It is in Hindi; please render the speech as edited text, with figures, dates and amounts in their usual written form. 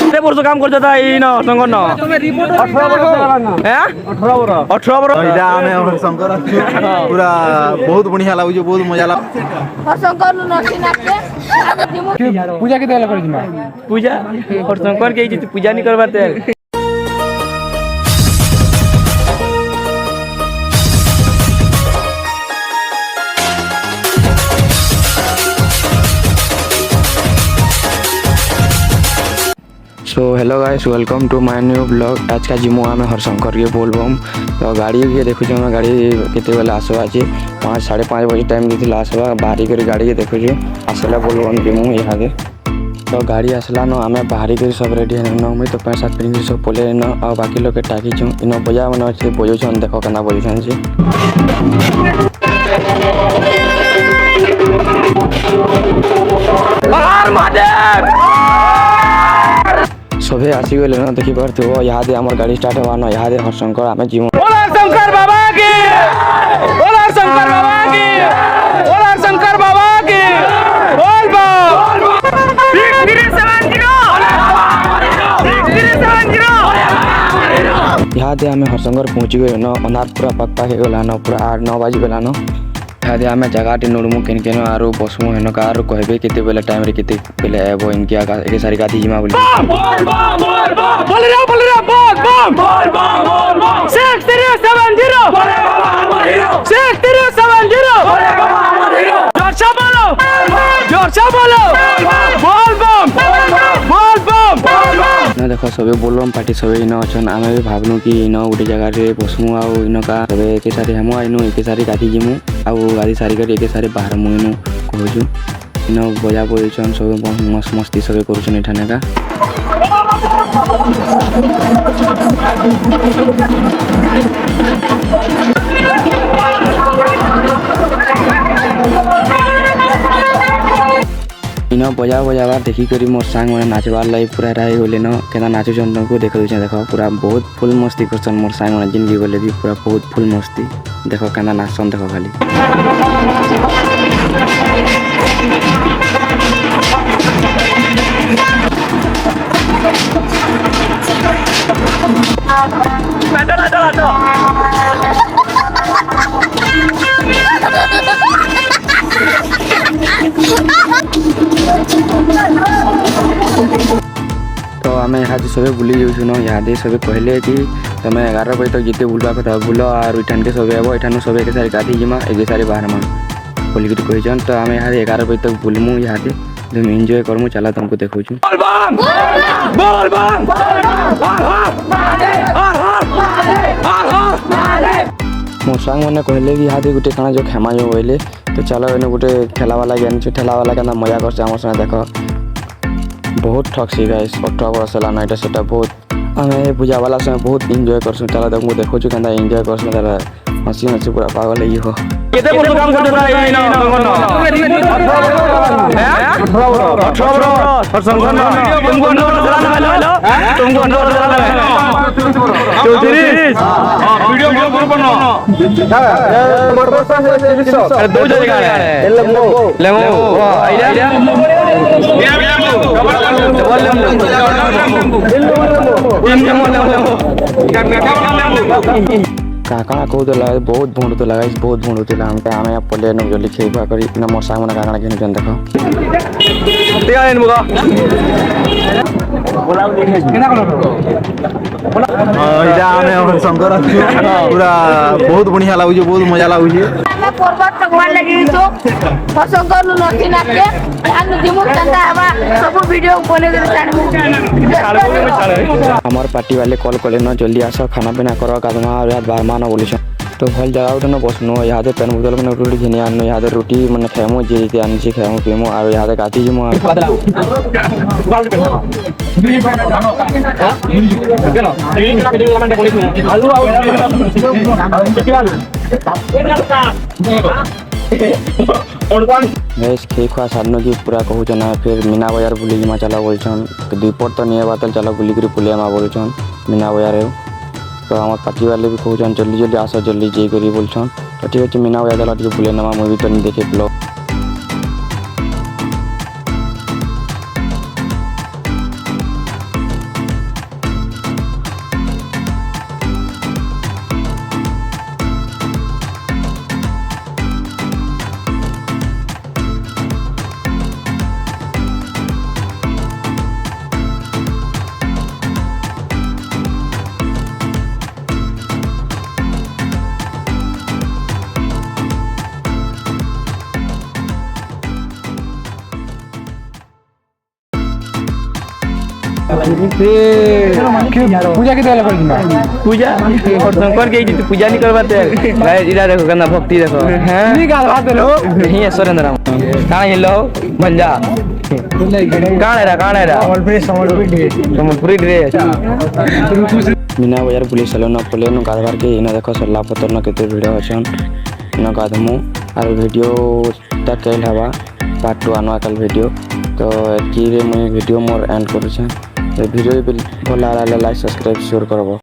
କେତେ ବର୍ଷ କାମ କରୁଛ ତା ଏଇ ହରିଶଙ୍କର ନ 18 ବର୍ଷ ଏଇଟା ଆମେ ହରିଶଙ୍କର ପୁରା ବହୁତ ବଢିଆ ଲାଗୁଛି, ବହୁତ ମଜା ଲାଗୁଛି। ପୂଜା କେତେ ହେଲା କରିଛି ପୂଜା ହରିଶଙ୍କର କେହି ପୂଜା ନି କରବାର ତେଲ। So hello guys, welcome to my new blog. आज का जिमो आम हरिशंकर के बोलबम तो गाड़ी के देखुँ आम गाड़ी केते बेले आसवा अच्छे 5 साढ़े 5 बजे टाइम देती आसवा बाहरी कर गाड़ी के देखुँ आसला बोलबम जिमु यहाँ तो गाड़ी आसला न आम बाहरी कर सब रेडी है न मुई तो पैंट शर्ट पिंधि सब पले न आ बाकी लोग टाकी छूँ इन बजा मन अच्छे बजाऊन देख केना बजाऊन से सभे आसीगले न देखी पार्थ्यो यहाँ आम गाड़ी स्टार्ट हवा न यहाँ हरिशंकर आम जीवन शंकर बाबा की शंकर बाबा की शंकर बाबा की यहाँ आम हरिशंकर पहुँची गए न अनार पूरा पक्का हो गला न पूरा 8-9 बाजी गला न यहाँ आम जगह नोड़मु केन केन आरो बसमु हेन कार कहबे केते बेले टाइम रे केते बेले एबो इनके एक सारी गाती जिमा बोली बोल रे बोल बम 6370 जोर से बोलो बोल बम ना देखो सबे बोलबम पार्टी सबे इन अछन आमे भी भाबनु कि इन गोटे जगह रे बसमु आउ इन का सबे एके सारी हमु आइनु एके सारी गाती जिमु आउ गादी सारी कर एके सारी बाहर मुइनु कहजु इन बजा बजछन सब मस्त मस्ती सबे करूछन एठाने का इन बजा बजाबार देखी करी मोर सांग मैंने नाचबार लाई पूरा रही गले न केना नाचुछन तुमको देख दूचे देख पूरा बहुत फुल मस्ती करछन मोर सांग मैंने जिंदगी गले भी पूरा बहुत फुल मस्ती देख केना नाचन देख खाली तो आम यहाँ सब बुली जाऊँ न यहाँ सब कहले कि तुम 11 बजे तक जिते बुलवा कथा बुल और इठान के सब आब इठान सब एक सारी गाधी जिमा एक सारी बाहर मा बोलिक कहन तो आम यहाँ 11 बजे तक बुलमु यहाँ तुम एंजॉय करमु चला तुमको देखु मो सांग मैंने कहले कि यहाँ गोटे काना जो खेमा जो बोले तो चलो इन गोटे ठेला वाला ज्ञान ठेला वाला क्या मजा कर देख बहुत ठकसी गाइस 18 वर्ष है ना सेटा बहुत आम पूजा वाला समय बहुत एंजॉय करसु चला तुमको देखो क्या एंजॉय करसु हसी हसी पूरा पागल ये हो केते वर्ष काम करते ता एई न 18 हरिशंकर तुमको नोट चलाना हेलो तुमको नोट चलाना है 34 वीडियो ग्रुप न मोटरसाइकिल से 200 अरे 2 जगह है लेमो आइडिया काकड़ा कहूला बहुत भूंड लगा बहुत भूंड होता आम पले जल्दी खेबा कर मोर सांग मैंने काकड़ा घेन देख हरिशंकर पूरा बहुत बढ़िया लगुच बहुत मजा लगुच हमार पार्टी वाले कॉल कले न जल्दी आस खाना पीना कर गाधमा बारमा न बोली तो भल जगह उठे न बसनु यहाँ पेन बोतल मैंने रोटी घिनी आनु यहाँ रोटी मैंने खेमु जी आनी खेमु पीमु और यहाँ गाती जिमु खे खुआ साधन की पूरा कहूँ ना फिर मीना बाजार बुली जिमा चला बोलछन तो दुपहर तो नहीं बात चलो बुलिक बुलियामा बोलछन मीना बाजार तो हमार पार्टी वाले भी कहूँ जल्दी जल्दी आस जल्दी जाकर बोलछन तो ठीक अच्छे मीना बाजार चला बुले नमा मुझे तो नहीं देखे ब्लॉग पूजा के देला करिमा पूजा हरशंकर के तू पूजा नहीं करवाते गाइस इधर देखो कितना भक्ति देखो नहीं गाल भात लो नहीं है सुरेंद्र कहाँ हिलो भंजा कहाँ है संबलपुरी ड्रेस मीना बजार पुलिस वालों ने पुलिस ने कादबार के इन्हें देखो सल्ला पत्थर न केते वीडियो अछन न कादमु आर वीडियो तक कैल हवा पार्ट 2 आनवा कल वीडियो तो की रे मैं वीडियो मोर एंड करू छे वीडियो भल लाइक सब्सक्राइब शेयर करबो।